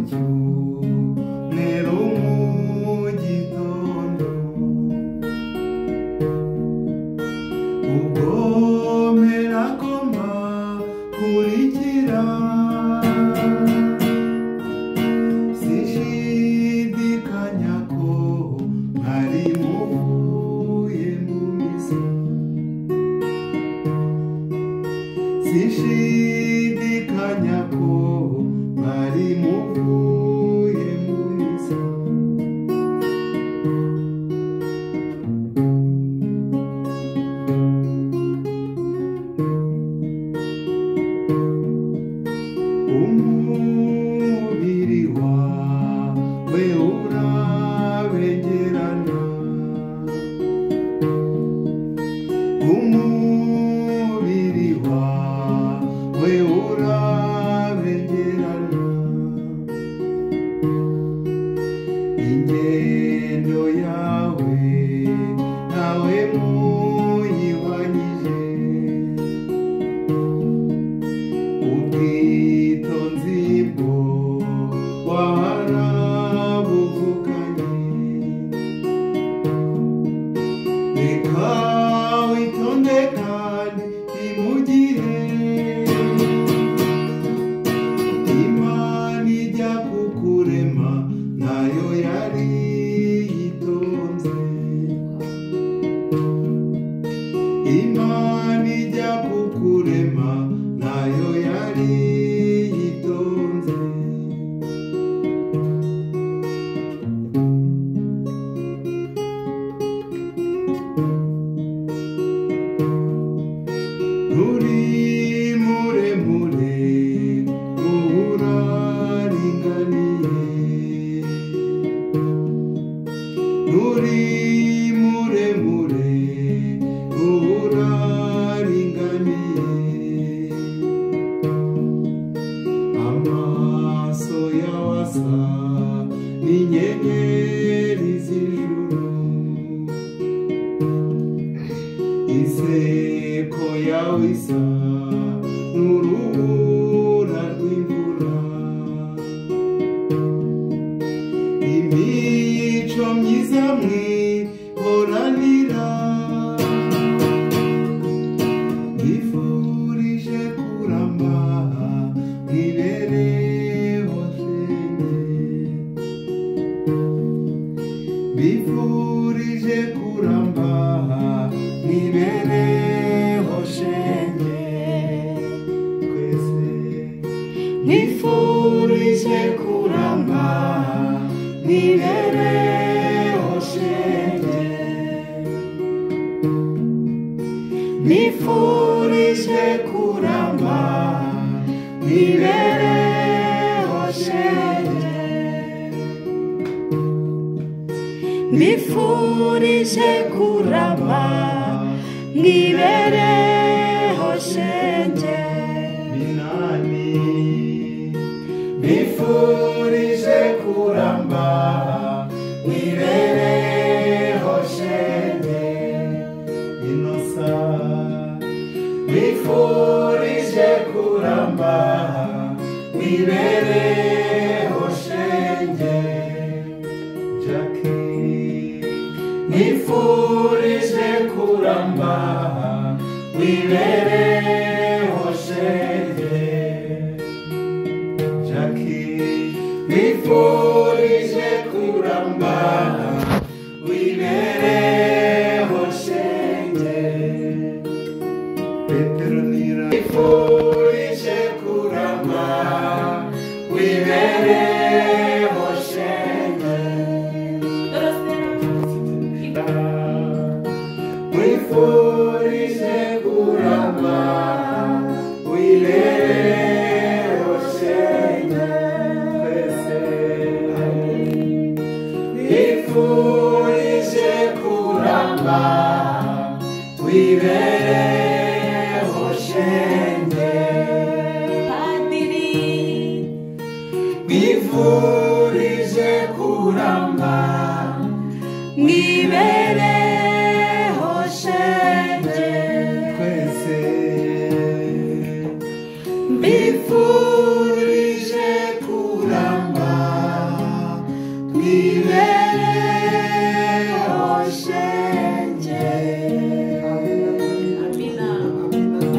cyumweru mu gitondo ubwo mpera koma kurikira sishidikanya ko mwari muvuye mu misa sishidikanya ko mwari muvuye mu misa umubiri wawe urabengerana umubiri wawe urabengerana ingendo yawe nawe muyihwanyije ubwitonzi bwo warabuvukanye reka witonde kandi imugire Imana ijya kukurema nayo yari yitonze Imana ijya kukurema nayo yari yitonze uri muremure uraringaniye uri muremure uraringaniye amaso yawe asa n'inyenyeri z'ijuru inseko yawe isa n'urubura rw'imvura imico myiza mwihoranira mbifurije kuramba mwibereho shenge mbifurije kuramba mwibereho shenge twese mwifurije kuramba mwibereho shenge mwifurije kuramba mwibereho shenge mwifurije kuramba mwibereho shenge minani mwifurije kuramba mwibereho shenge inosa mwifurije kuramba mwibereho shenge Jackie mwifurije kuramba mwibereho shenge Jackie mwifurije kuramba mwibereho shenge Petronira mwifurije kuramba mwibereho shenge mwifurije kuramba mwibereho shenge twese mwifurije kuramba mwibereho shenge padiri mwifurije kuramba mwibereho shenge twese before